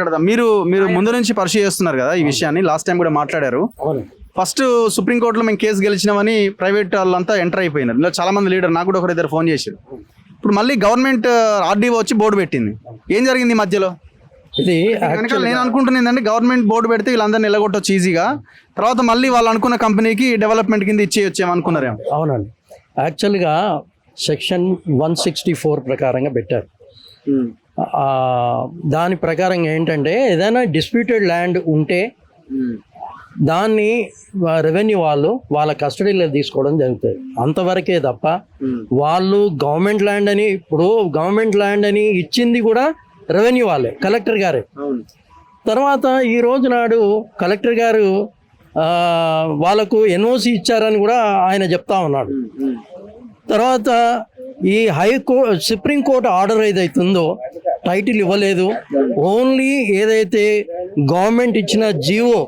మాట్లాడదాం. మీరు ముందు నుంచి పరిశీలి చేస్తున్నారు కదా ఈ విషయాన్ని, లాస్ట్ టైం కూడా మాట్లాడారు. ఫస్ట్ సుప్రీంకోర్టులో మేము కేసు గెలిచినామని ప్రైవేట్ వాళ్ళంతా ఎంటర్ అయిపోయినారు. ఇలా చాలా మంది లీడర్, నాకు కూడా ఒకరిద్దరు ఫోన్ చేశారు. ఇప్పుడు మళ్ళీ గవర్నమెంట్ ఆర్డీఓ వచ్చి బోర్డు పెట్టింది. ఏం జరిగింది మధ్యలో? ఇది నేను అనుకుంటున్నాను ఏంటంటే గవర్నమెంట్ బోర్డు పెడితే వీళ్ళందరినీ నిలగొట్టవచ్చు ఈజీగా, తర్వాత మళ్ళీ వాళ్ళు అనుకున్న కంపెనీకి డెవలప్మెంట్ కింద ఇచ్చేయొచ్చేమో అనుకున్నారేమో. అవునండి, యాక్చువల్గా సెక్షన్ 164 ప్రకారంగా పెట్టారు. దాని ప్రకారం ఏంటంటే ఏదైనా డిస్ప్యూటెడ్ ల్యాండ్ ఉంటే దాన్ని రెవెన్యూ వాళ్ళు వాళ్ళ కస్టడీలో తీసుకోవడం జరుగుతుంది. అంతవరకే తప్ప వాళ్ళు గవర్నమెంట్ ల్యాండ్ అని, ఇప్పుడు గవర్నమెంట్ ల్యాండ్ అని ఇచ్చింది కూడా రెవెన్యూ వాళ్ళే, కలెక్టర్ గారే. తర్వాత ఈ రోజు నాడు కలెక్టర్ గారు వాళ్ళకు ఎన్ఓసి ఇచ్చారని కూడా ఆయన చెప్తా ఉన్నాడు. తర్వాత ఈ సుప్రీంకోర్టు ఆర్డర్ ఏదైతుందో టైటిల్ ఇవ్వలేదు, ఓన్లీ ఏదైతే గవర్నమెంట్ ఇచ్చిన జీవో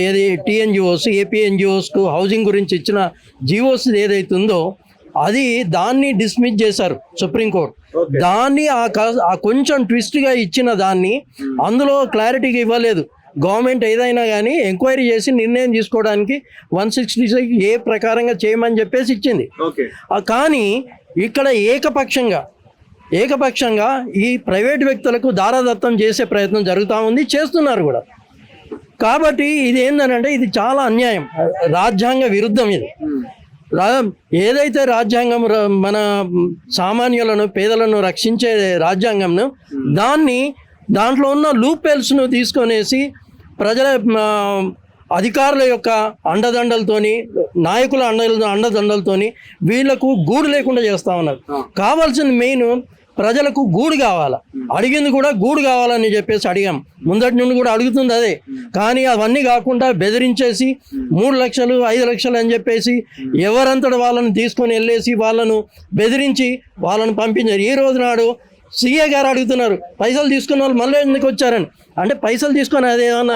ఏది టీఎన్జిఓస్ ఏపీఎన్జిఓస్కు హౌసింగ్ గురించి ఇచ్చిన జీవోస్ ఏదైతుందో అది దాన్ని డిస్మిస్ చేశారు సుప్రీంకోర్టు. దాన్ని ఆ కొంచెం ట్విస్ట్గా ఇచ్చిన దాన్ని అందులో క్లారిటీగా ఇవ్వలేదు. గవర్నమెంట్ ఏదైనా కానీ ఎంక్వైరీ చేసి నిర్ణయం తీసుకోవడానికి 166 ప్రకారంగా చేయమని చెప్పేసి ఇచ్చింది. కానీ ఇక్కడ ఏకపక్షంగా ఈ ప్రైవేట్ వ్యక్తులకు దారాదత్తం చేసే ప్రయత్నం జరుగుతూ ఉంది, చేస్తున్నారు కూడా. కాబట్టి ఇది ఏంటంటే ఇది చాలా అన్యాయం, రాజ్యాంగ విరుద్ధం. ఇది ఏదైతే రాజ్యాంగం మన సామాన్యులను పేదలను రక్షించే రాజ్యాంగంను దాంట్లో ఉన్న లూపెల్స్ను తీసుకొనేసి ప్రజల అధికారుల యొక్క అండదండలతోని, నాయకుల అండదండలతోని వీళ్లకు గూడు లేకుండా చేస్తూ ఉన్నారు. కావాల్సిన మెయిన్ ప్రజలకు గూడు కావాలా, అడిగింది కూడా గూడు కావాలని చెప్పేసి అడిగాం. ముందటి నుండి కూడా అడుగుతుంది అదే. కానీ అవన్నీ కాకుండా బెదిరించేసి 3 లక్షలు 5 లక్షలు అని చెప్పేసి ఎవరంతటి వాళ్ళని తీసుకొని వెళ్ళేసి వాళ్ళను బెదిరించి వాళ్ళను పంపించారు. ఈ రోజు నాడు సీఏ గారు అడుగుతున్నారు, పైసలు తీసుకున్న వాళ్ళు మళ్ళీ ఎందుకు వచ్చారని. అంటే పైసలు తీసుకొని అదేమన్నా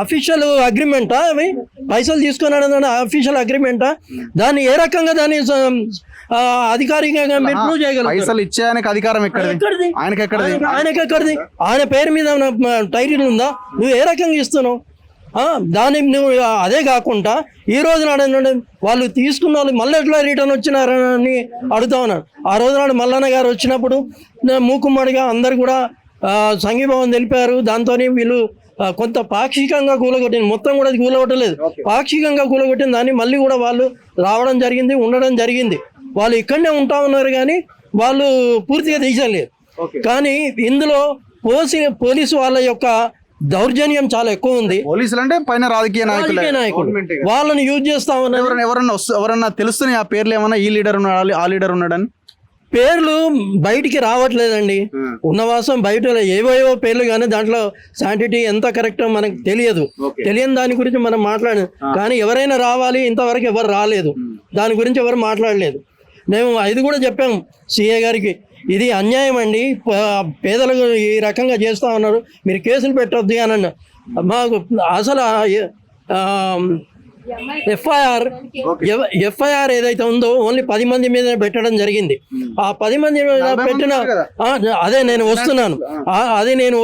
అఫీషియల్ అగ్రిమెంటా? అవి పైసలు తీసుకున్నాడు అఫీషియల్ అగ్రిమెంటా? దాన్ని ఏ రకంగా దాన్ని అధికారికంగా మీరు ప్రూవ్ చేయగలరు? పైసలు ఇచ్చే అధికారం ఎక్కడిది? ఆయనకి ఎక్కడిది? ఆయన పేరు మీద టైటిల్ ఉందా? నువ్వు ఏ రకంగా ఇస్తున్నావు? దాన్ని నువ్వు అదే కాకుండా ఈ రోజు నాడు వాళ్ళు తీసుకున్న వాళ్ళు మళ్ళీ ఎట్లా రిటర్న్ వచ్చినారని అడుగుతా ఉన్నారు. ఆ రోజు నాడు మల్లన్న గారు వచ్చినప్పుడు మూకుమ్మడిగా అందరు కూడా సంఘీభావం తెలిపారు. దాంతో వీళ్ళు కొంత పాక్షికంగా కూలగొట్టింది, మొత్తం కూడా కూలగొట్టలేదు, పాక్షికంగా కూలగొట్టిన దాన్ని మళ్ళీ కూడా వాళ్ళు రావడం జరిగింది, ఉండడం జరిగింది. వాళ్ళు ఇక్కడనే ఉంటా ఉన్నారు కానీ వాళ్ళు పూర్తిగా తీసలేదు. కానీ ఇందులో పోలీసు వాళ్ళ యొక్క దౌర్జన్యం చాలా ఎక్కువ ఉంది. పోలీసులు అంటే పైన రాజకీయ నాయకులు వాళ్ళని యూజ్ చేస్తా ఉన్నారు. ఎవరన్నా తెలుస్తున్నాయి ఆ పేర్లు ఏమన్నా? ఈ లీడర్ ఉన్నాడు, ఆ లీడర్ ఉన్నాడని పేర్లు బయటికి రావట్లేదండి. ఉన్నవాసం బయట ఏవో పేర్లు, కానీ దాంట్లో శాంటిటీ ఎంత కరెక్టో మనకు తెలియని దాని గురించి మనం మాట్లాడదు. కానీ ఎవరైనా రావాలి, ఇంతవరకు ఎవరు రాలేదు, దాని గురించి ఎవరు మాట్లాడలేదు. మేము ఇది కూడా చెప్పాము సిఏ గారికి, ఇది అన్యాయం అండి, పేదలకు ఈ రకంగా చేస్తూ ఉన్నారు, మీరు కేసులు పెట్టొద్దు అని అన్న. మాకు అసలు ఎఫ్ఐఆర్ ఏదైతే ఉందో ఓన్లీ 10 మంది మీద పెట్టడం జరిగింది. ఆ 10 మంది పెట్టిన నేను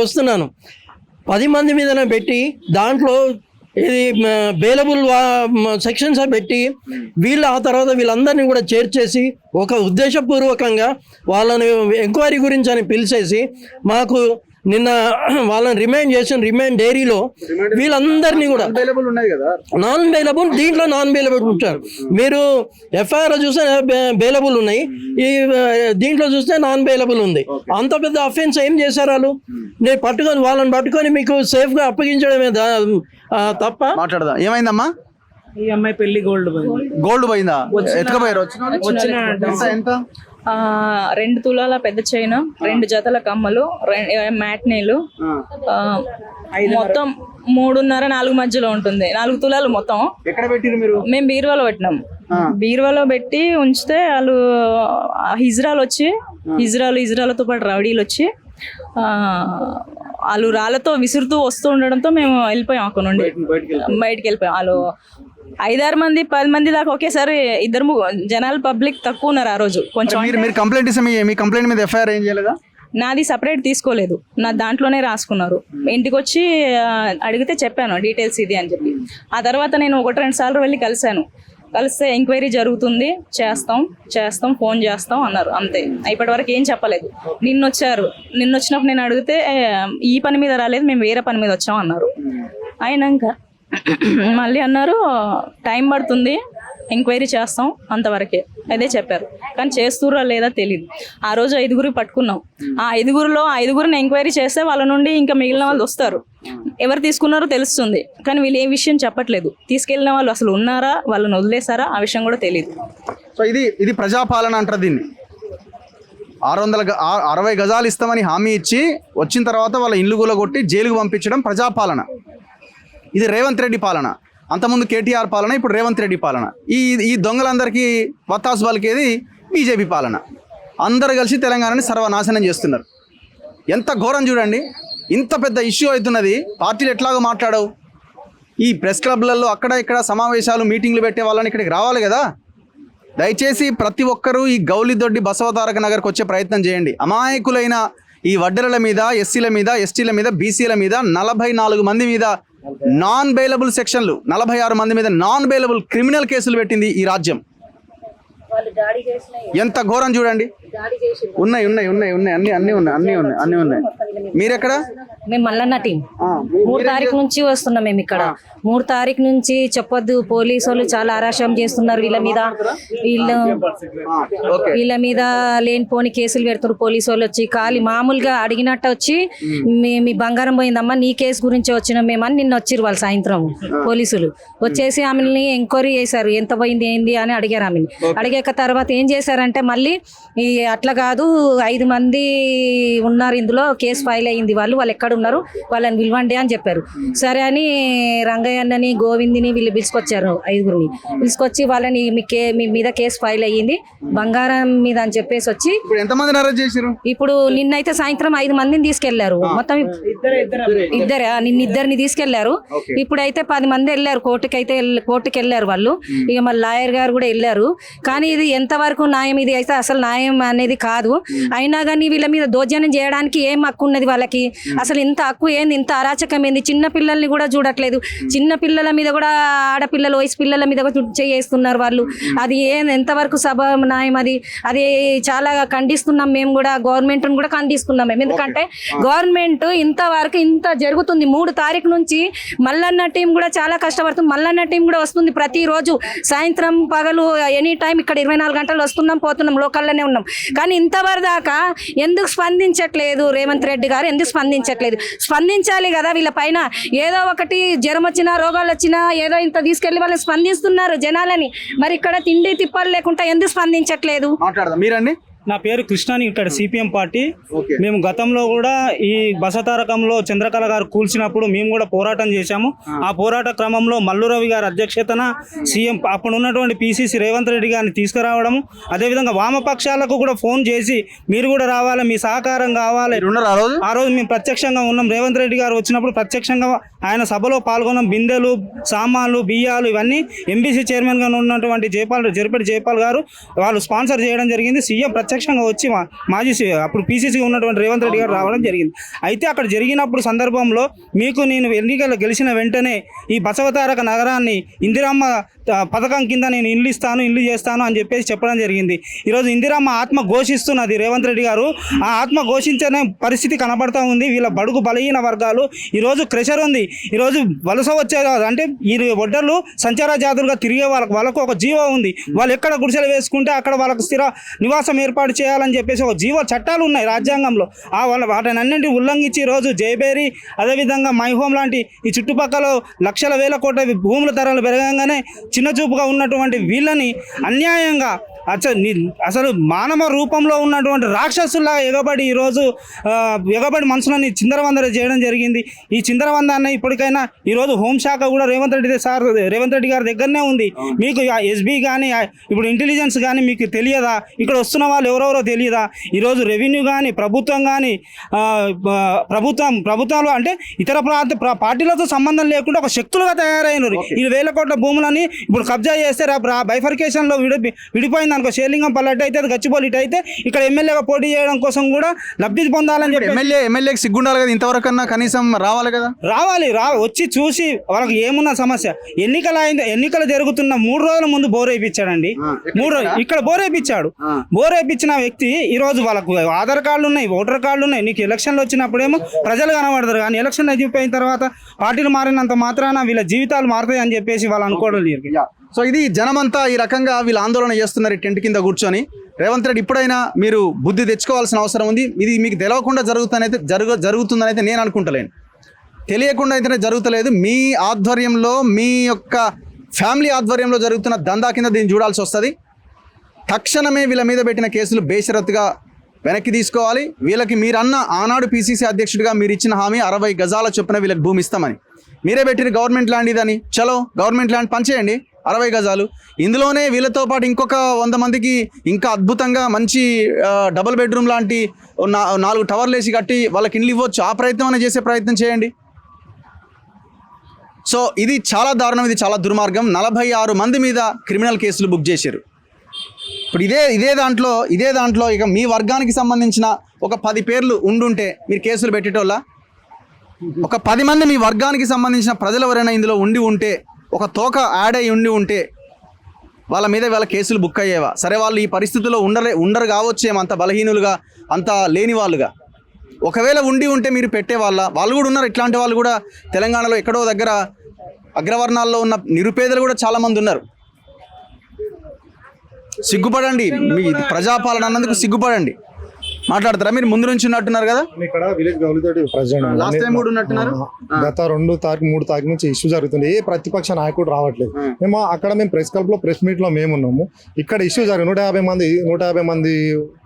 వస్తున్నాను 10 మంది మీద పెట్టి దాంట్లో ఇది బెయిలబుల్ సెక్షన్స్ పెట్టి ఆ తర్వాత వీళ్ళందరినీ కూడా చేర్చేసి ఒక ఉద్దేశపూర్వకంగా వాళ్ళని ఎంక్వైరీ గురించి అని పిలిచేసి మాకు నిన్న వాళ్ళని రిమైండ్ డైరీలో వీళ్ళందరినీ కూడా నాన్ బెయిలబుల్, దీంట్లో నాన్ బెయిలబుల్ ఉంటారు. మీరు ఎఫ్ఐఆర్ చూస్తే బెయిలబుల్ ఉన్నాయి, ఈ దీంట్లో చూస్తే నాన్ బెయిలబుల్ ఉంది. అంత పెద్ద అఫెన్స్ ఏం చేశారు వాళ్ళు? నేను వాళ్ళని పట్టుకొని మీకు సేఫ్గా అప్పగించడమే తప్ప. మాట్లాడదాం. ఏమైందమ్మా? ఈ అమ్మాయి పెళ్లి గోల్డ్ పోయిందా? ఎత్తుకపోయారు? ఎంత? 2 తులాల పెద్ద చైన్, 2 జతల కమ్మలు, మ్యాట్నీలు, మొత్తం 3.5-4 మధ్యలో ఉంటుంది. 4 తులాలు మొత్తం. ఎక్కడ పెట్టిరు మీరు? మేము బీరువాలో పెట్టినాం. బీరువాలో పెట్టి ఉంచితే వాళ్ళు హిజ్రాలతో పాటు రౌడీలు వచ్చి వాళ్ళు రాళ్ళతో విసురుతూ వస్తూ ఉండడంతో మేము వెళ్ళిపోయాం, అక్కడ నుండి బయటికి వెళ్ళిపోయాం. వాళ్ళు 5-6 మంది 10 మంది దాకా ఒకేసారి, జనాలు పబ్లిక్ తక్కువ ఉన్నారు ఆ రోజు. కొంచెం మీరు కంప్లైంట్ ఇస్తే మీ కంప్లైంట్ మీద ఎఫ్ఐఆర్ ఏం చేయలేదా? నాది సపరేట్ తీసుకోలేదు, నా దాంట్లోనే రాసుకున్నారు. ఇంటికి వచ్చి అడిగితే చెప్పాను డీటెయిల్స్ ఇది అని చెప్పి. ఆ తర్వాత నేను 1-2 సార్లు వెళ్ళి కలిస్తే ఎంక్వైరీ జరుగుతుంది, చేస్తాం ఫోన్ చేస్తాం అన్నారు. అంతే, ఇప్పటి వరకు ఏం చెప్పలేదు. నిన్నొచ్చినప్పుడు నేను అడిగితే ఈ పని మీద రాలేదు, మేము వేరే పని మీద వచ్చాం అన్నారు. అయినాక మళ్ళీ అన్నారు టైం పడుతుంది, ఎంక్వైరీ చేస్తాం, అంతవరకే అదే చెప్పారు. కానీ చేస్తుర్రా లేదా తెలియదు. ఆ రోజు 5 పట్టుకున్నాం. ఆ 5గురిని ఎంక్వైరీ చేస్తే వాళ్ళ నుండి ఇంకా మిగిలిన వాళ్ళు వస్తారు, ఎవరు తీసుకున్నారో తెలుస్తుంది. కానీ వీళ్ళు ఏ విషయం చెప్పట్లేదు. తీసుకెళ్ళిన వాళ్ళు అసలు ఉన్నారా, వాళ్ళని వదిలేసారా, ఆ విషయం కూడా తెలియదు. సో ఇది ప్రజాపాలన అంటారు దీన్ని. 60 గజాలు ఇస్తామని హామీ ఇచ్చి వచ్చిన తర్వాత వాళ్ళ ఇల్లు కూలగొట్టి జైలుకు పంపించడం ప్రజాపాలన. ఇది రేవంత్ రెడ్డి పాలన. అంతకుముందు కేటీఆర్ పాలన, ఇప్పుడు రేవంత్ రెడ్డి పాలన. ఈ దొంగలందరికీ వత్తాసు పలికేది బీజేపీ పాలన. అందరు కలిసి తెలంగాణని సర్వనాశనం చేస్తున్నారు. ఎంత ఘోరం చూడండి. ఇంత పెద్ద ఇష్యూ అవుతున్నది, పార్టీలు ఎట్లాగో మాట్లాడవు. ఈ ప్రెస్ క్లబ్లలో అక్కడ ఇక్కడ సమావేశాలు మీటింగ్లు పెట్టే వాళ్ళని ఇక్కడికి రావాలి కదా. దయచేసి ప్రతి ఒక్కరూ ఈ గౌలిదొడ్డి బసవతారక నగర్కి వచ్చే ప్రయత్నం చేయండి. అమాయకులైన ఈ వడ్డెరల మీద, ఎస్సీల మీద, ఎస్టీల మీద, బీసీల మీద 44 మంది మీద నాన్ బెయిలబుల్ సెక్షన్లు, 46 మంది మీద నాన్ బెయిలబుల్ క్రిమినల్ కేసులు పెట్టింది ఈ రాజ్యం. ఎంత ఘోరం చూడండి. ఉన్నాయి అన్ని ఉన్నాయి. మీరెక్కడ? మేము మల్లన్న టీం 3 తారీఖు నుంచి వస్తున్నాం. మేము ఇక్కడ 3 తారీఖు నుంచి చెప్పొద్దు, పోలీసు వాళ్ళు చాలా అరాచకం చేస్తున్నారు. వీళ్ళ మీద లేనిపోని కేసులు పెడుతున్నారు. పోలీసు వాళ్ళు వచ్చి మామూలుగా అడిగినట్టు వచ్చి మీ బంగారం పోయిందమ్మా, నీ కేసు గురించి వచ్చినాం మేమని నిన్న వచ్చిరు వాళ్ళు. సాయంత్రం పోలీసులు వచ్చేసి ఆమెని ఎంక్వైరీ చేశారు, ఎంత పోయింది ఏంది అని అడిగారు ఆమెని. అడిగాక తర్వాత ఏం చేశారంటే మళ్ళీ అట్లా కాదు, 5 మంది ఉన్నారు ఇందులో, కేసు ఫైల్ అయ్యింది, వాళ్ళు ఎక్కడ ఉన్నారు వాళ్ళని పిలవండి అని చెప్పారు. సరే అని రంగయ్యని, గోవిందిని వీళ్ళు పిలుచుకొచ్చారు. 5గురిని పిలుచుకొచ్చి వాళ్ళని మీ మీద కేసు ఫైల్ అయ్యింది బంగారం మీద అని చెప్పేసి వచ్చి ఎంతమందిని అరెస్ట్ చేశారు? ఇప్పుడు నిన్నైతే సాయంత్రం 5 మందిని తీసుకెళ్లారు. మొత్తం నిన్న 2 తీసుకెళ్లారు. ఇప్పుడైతే 10 మంది వెళ్ళారు కోర్టుకి వెళ్ళారు వాళ్ళు. ఇక మళ్ళీ లాయర్ గారు కూడా వెళ్ళారు. కానీ ఇది ఎంతవరకు న్యాయం? ఇది అయితే అసలు న్యాయం అనేది కాదు. అయినా కానీ వీళ్ళ మీద దౌర్జన్యం చేయడానికి ఏం హక్కు ఉన్నది వాళ్ళకి? అసలు ఇంత హక్కు ఏంది? ఇంత అరాచకం ఏంది? చిన్న పిల్లల్ని కూడా చూడట్లేదు. చిన్న పిల్లల మీద కూడా, ఆడపిల్లలు, వయసు పిల్లల మీద కూడా చేస్తున్నారు వాళ్ళు. అది ఎంతవరకు సభ న్యాయం? అది చాలా ఖండిస్తున్నాం మేము కూడా, గవర్నమెంట్ కూడా ఖండిస్తున్నాం మేము. ఎందుకంటే గవర్నమెంట్ ఇంతవరకు ఇంత జరుగుతుంది. 3 తారీఖు నుంచి మల్లన్న టీం కూడా చాలా కష్టపడుతుంది. మల్లన్న టీం కూడా వస్తుంది ప్రతిరోజు సాయంత్రం పగలు ఎనీ టైం ఇక్కడ 24 గంటలు వస్తున్నాం పోతున్నాం, లోకల్లోనే ఉన్నాం. కానీ ఇంతవరకు దాకా ఎందుకు స్పందించట్లేదు రేవంత్ రెడ్డి గారు? ఎందుకు స్పందించాలి కదా వీళ్ళ పైన. ఏదో ఒకటి జ్వరం వచ్చినా, రోగాలు వచ్చినా ఏదో ఇంత తీసుకెళ్లి వాళ్ళని స్పందిస్తున్నారు జనాలని. మరి ఇక్కడ తిండి తిప్పలు లేకుండా ఎందుకు స్పందించట్లేదు? మాట్లాడదాం. మీరండి? నా పేరు కృష్ణని, ఇక్కడ సిపిఎం పార్టీ. మేము గతంలో కూడా ఈ బసతారకంలో చంద్రకళ గారు కూల్చినప్పుడు మేము కూడా పోరాటం చేశాము. ఆ పోరాట క్రమంలో మల్లు రవి గారి అధ్యక్షతన సీఎం అప్పుడు ఉన్నటువంటి పిసిసి రేవంత్ రెడ్డి గారిని తీసుకురావడము, అదేవిధంగా వామపక్షాలకు కూడా ఫోన్ చేసి మీరు కూడా రావాలి, మీ సహకారం కావాలి. ఆ రోజు మేము ప్రత్యక్షంగా ఉన్నాం. రేవంత్ రెడ్డి గారు వచ్చినప్పుడు ప్రత్యక్షంగా ఆయన సభలో పాల్గొన్నాం. బిందెలు, సామాన్లు, బియ్యాలు ఇవన్నీ ఎంబీసీ చైర్మన్గా ఉన్నటువంటి జరిపేటి జయపాల్ గారు వాళ్ళు స్పాన్సర్ చేయడం జరిగింది. సీఎం ప్రత్యక్షంగా వచ్చి మాజీ అప్పుడు పీసీసీ ఉన్నటువంటి రేవంత్ రెడ్డి గారు రావడం జరిగింది. అయితే అక్కడ జరిగినప్పుడు సందర్భంలో మీకు నేను ఎన్నికలు గెలిచిన వెంటనే ఈ బసవతారక నగరాన్ని ఇందిరమ్మ పథకం కింద నేను ఇల్లు చేస్తాను అని చెప్పేసి చెప్పడం జరిగింది. ఈరోజు ఇందిరమ్మ ఆత్మ ఘోషిస్తున్నది రేవంత్ రెడ్డి గారు. ఆ ఆత్మ ఘోషించనే పరిస్థితి కనబడతా ఉంది. వీళ్ళ బడుగు బలహీన వర్గాలు ఈరోజు క్రెషర్ ఉంది. ఈరోజు వలస వచ్చే అంటే ఈ ఒడ్డర్లు సంచార జాతులుగా తిరిగే వాళ్ళకు ఒక జీవో ఉంది. వాళ్ళు ఎక్కడ గుడిసెలు వేసుకుంటే అక్కడ వాళ్ళకు స్థిర నివాసం ఏర్పాటు చేయాలని చెప్పేసి ఒక జీవో చట్టాలు ఉన్నాయి రాజ్యాంగంలో. వాటిని అన్నింటినీ ఉల్లంఘించి ఈరోజు జైబేరి, అదేవిధంగా మై హోమ్ లాంటి ఈ చుట్టుపక్కల లక్షల వేల కోట్ల భూముల ధరలు పెరగంగానే చిన్న చూపుగా ఉన్నటువంటి వీళ్ళని అన్యాయంగా అసలు మానవ రూపంలో ఉన్నటువంటి రాక్షసుల్లా ఈరోజు ఎగబడి మనుషులని చిందరవందర చేయడం జరిగింది. ఈ చిందరవందాన్ని ఇప్పటికైనా ఈరోజు హోంశాఖ కూడా రేవంత్ రెడ్డి గారి దగ్గరనే ఉంది. మీకు ఎస్బీ కానీ ఇప్పుడు ఇంటెలిజెన్స్ కానీ మీకు తెలియదా? ఇక్కడ వస్తున్న వాళ్ళు ఎవరెవరో తెలియదా? ఈరోజు రెవెన్యూ కానీ ప్రభుత్వం కానీ ప్రభుత్వాలు అంటే ఇతర పార్టీలతో సంబంధం లేకుండా ఒక శక్తులుగా తయారైనరు. 2,000 కోట్ల భూములని ఇప్పుడు కబ్జా చేస్తే బైఫర్కేషన్లో విడిపోయింది అనుకో, షేర్లింగం పల్లెట్ అయితే అది గచ్చిబౌలి ఇటు అయితే ఇక్కడ ఎమ్మెల్యేగా పోటీ చేయడం కోసం కూడా లబ్ధి పొందాలని చెప్పి ఎమ్మెల్యేకి సిగ్గుండాలి కదా, ఇంతవరకు అన్నా కనీసం రావాలి కదా. వచ్చి చూసి వాళ్ళకి ఏమున్న సమస్య. ఎన్నికలు జరుగుతున్న 3 రోజుల ముందు బోర్ వేయించాడండి. 3 రోజులు ఇక్కడ బోర్ వేయించాడు. బోర్ వేయించిన వ్యక్తి ఈ రోజు వాళ్ళకు ఆధార్ కార్డులు ఉన్నాయి, ఓటర్ కార్డులు ఉన్నాయి. నీకు ఎలక్షన్లు వచ్చినప్పుడేమో ప్రజలు కనబడతారు, కానీ ఎలక్షన్ అయిపోయిన తర్వాత పార్టీలు మారినంత మాత్రాన వీళ్ళ జీవితాలు మారుతాయి అని చెప్పేసి వాళ్ళు అనుకోవడం లేదు. సో ఇది జనమంతా ఈ రకంగా వీళ్ళు ఆందోళన చేస్తున్నారు ఈ టెంట్ కింద కూర్చొని. రేవంత్ రెడ్డి ఇప్పుడైనా మీరు బుద్ధి తెచ్చుకోవాల్సిన అవసరం ఉంది. ఇది మీకు తెలియకుండా జరుగుతుందని అయితే నేను అనుకుంటలేను. తెలియకుండా అయితేనే జరుగుతలేదు. మీ ఆధ్వర్యంలో, మీ యొక్క ఫ్యామిలీ ఆధ్వర్యంలో జరుగుతున్న దందా కింద దీన్ని చూడాల్సి వస్తుంది. తక్షణమే వీళ్ళ మీద పెట్టిన కేసులు బేషరతుగా వెనక్కి తీసుకోవాలి. వీళ్ళకి మీరన్న ఆనాడు PCC అధ్యక్షుడిగా మీరు ఇచ్చిన హామీ 60 గజాల చొప్పున వీళ్ళకి భూమి ఇస్తామని, మీరే పెట్టిన గవర్నమెంట్ ల్యాండ్ ఇదని, చలో గవర్నమెంట్ ల్యాండ్ పంచేయండి 60 గజాలు. ఇందులోనే వీళ్ళతో పాటు ఇంకొక 100 మందికి ఇంకా అద్భుతంగా మంచి డబుల్ బెడ్రూమ్ లాంటి 4 టవర్లు వేసి కట్టి వాళ్ళకి ఇండ్లు ఇవ్వచ్చు. ఆ ప్రయత్నం అనేది చేసే ప్రయత్నం చేయండి. సో ఇది చాలా దారుణం, ఇది చాలా దుర్మార్గం. 46 మంది మీద క్రిమినల్ కేసులు బుక్ చేశారు. ఇప్పుడు ఇదే దాంట్లో ఇక మీ వర్గానికి సంబంధించిన ఒక 10 పేర్లు ఉండుంటే మీరు కేసులు పెట్టేటోళ్ళ? ఒక 10 మంది మీ వర్గానికి సంబంధించిన ప్రజలు ఎవరైనా ఇందులో ఉండి ఉంటే, ఒక తోక యాడ్ అయి ఉంటే వాళ్ళ మీద వాళ్ళ కేసులు బుక్ అయ్యేవా? సరే, వాళ్ళు ఈ పరిస్థితుల్లో ఉండరు కావచ్చేమో, అంత బలహీనులుగా, అంత లేని వాళ్ళుగా. ఒకవేళ ఉంటే మీరు వాళ్ళు కూడా ఉన్నారు. ఇట్లాంటి వాళ్ళు కూడా తెలంగాణలో ఎక్కడో దగ్గర అగ్రవర్ణాల్లో ఉన్న నిరుపేదలు కూడా చాలామంది ఉన్నారు. సిగ్గుపడండి. మీ ప్రజాపాలన అన్నందుకు సిగ్గుపడండి. మాట్లాడతారా? మీరు ముందు నుంచి ఉన్నట్టున్నారు కదా, ఇక్కడ విలేజ్ గౌలితోటి ప్రెసిడెంట్ లాస్ట్ టైం కూడా ఉన్నట్టున్నారు. గత 2 తారీఖు 3 తారీఖు నుంచి ఇష్యూ జరుగుతుంది. ఏ ప్రతిపక్ష నాయకుడు రావట్లేదు. మేము ప్రెస్ క్లబ్ లో ప్రెస్ మీట్ లో మేము ఉన్నాము. ఇక్కడ ఇష్యూ జరిగింది. 150 మంది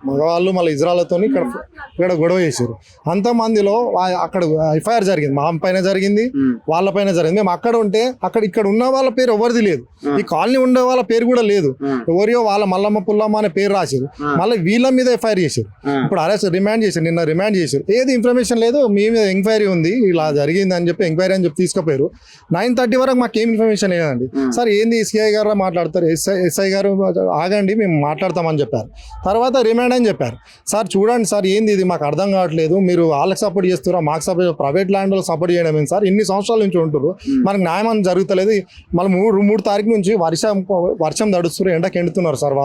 మగవాళ్ళు మళ్ళీ ఇజ్రాయల్తో ఇక్కడ గొడవ చేశారు. అంతమందిలో అక్కడ ఎఫ్ఐఆర్ జరిగింది, మా పైన జరిగింది, వాళ్ళ పైన జరిగింది. మేము అక్కడ ఉంటే ఇక్కడ ఉన్న వాళ్ళ పేరు ఎవరిది లేదు, ఈ కాలనీ ఉండే వాళ్ళ పేరు కూడా లేదు. ఎవరియో వాళ్ళ మల్లమ్మ పుల్లమ్మ అనే పేరు రాశారు. మళ్ళీ వీళ్ళ మీద ఎఫ్ఐఆర్ చేశారు. ఇప్పుడు అరెస్ట్ రిమాండ్ చేశారు, నిన్న రిమాండ్ చేశారు. ఏది ఇన్ఫర్మేషన్ లేదు, మీ మీద ఎంక్వైరీ ఉంది, ఇలా జరిగింది అని చెప్పి ఎంక్వైరీ అని చెప్పి తీసుకుపోయారు. 9:30 వరకు మాకు ఏం ఇన్ఫర్మేషన్ లేదండి. సార్ ఏంది సిఐ గారు మాట్లాడతారు, ఎస్ఐ గారు ఆగండి మేము మాట్లాడతామని చెప్పారు. తర్వాత రిమాండ్ అని చెప్పారు. సార్ చూడండి సార్, ఏంది ఇది మాకు అర్థం కావట్లేదు, మీరు వాళ్ళకి సపోర్ట్ చేస్తారా, మాకు సపోర్ట్, ప్రైవేట్ ల్యాండ్ లో సపోర్ట్ చేయడం ఏంటి సార్, ఇన్ని సంవత్సరాల నుంచి ఉంటున్నారు, మనకు న్యాయం అని జరుగుతలేదు. మళ్ళీ 3 తారీఖు నుంచి వర్షం తడుస్తున్నారు, ఎండకి ఎండుతున్నారు సార్.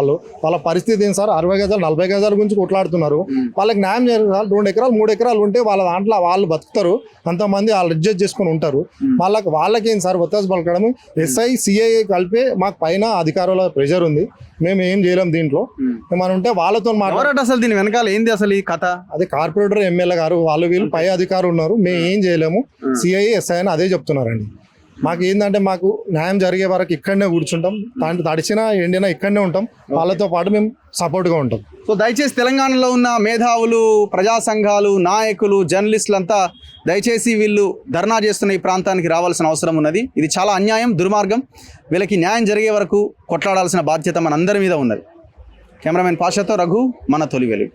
వాళ్ళ పరిస్థితి ఏంటి సార్, 60 గజాలు 40 గజాల గురించి కొట్లాడుతున్నారు. వాళ్ళకి న్యాయం చేయాలి. 2 ఎకరాలు 3 ఎకరాలు ఉంటే వాళ్ళ దాంట్లో వాళ్ళు బతుకుతారు, అంతమంది వాళ్ళు అడ్జస్ట్ చేసుకుని ఉంటారు. వాళ్ళకేం సార్ ఒత్తాసు పలకడం. ఎస్ఐ సిఐ కలిపి మాకు పైన అధికారుల ప్రెషర్ ఉంది, మేము ఏం చేయలేం. దీంట్లో ఏమైనా ఉంటే వాళ్ళతో మాట్లాడారు. అసలు దీని వెనకాల ఏంది అసలు ఈ కథ? అదే కార్పొరేటర్ ఎమ్మెల్యే గారు వీళ్ళు పై అధికారులు ఉన్నారు, మేము ఏం చేయలేము, సిఐ ఎస్ఐ అని అదే చెప్తున్నారండి. మాకు ఏంటంటే మాకు న్యాయం జరిగే వరకు ఇక్కడనే కూర్చుంటాం, తడిచినా ఎండినా ఇక్కడనే ఉంటాం, వాళ్ళతో పాటు మేము సపోర్ట్గా ఉంటాం. సో దయచేసి తెలంగాణలో ఉన్న మేధావులు, ప్రజా సంఘాలు, నాయకులు, జర్నలిస్టులంతా దయచేసి వీళ్ళు ధర్నా చేస్తున్న ఈ ప్రాంతానికి రావాల్సిన అవసరం ఉన్నది. ఇది చాలా అన్యాయం, దుర్మార్గం. వీళ్ళకి న్యాయం జరిగే వరకు కొట్లాడాల్సిన బాధ్యత మనందరి మీద ఉన్నది. కెమెరామెన్ పాషాతో రఘు, మన తొలి వెలుగు.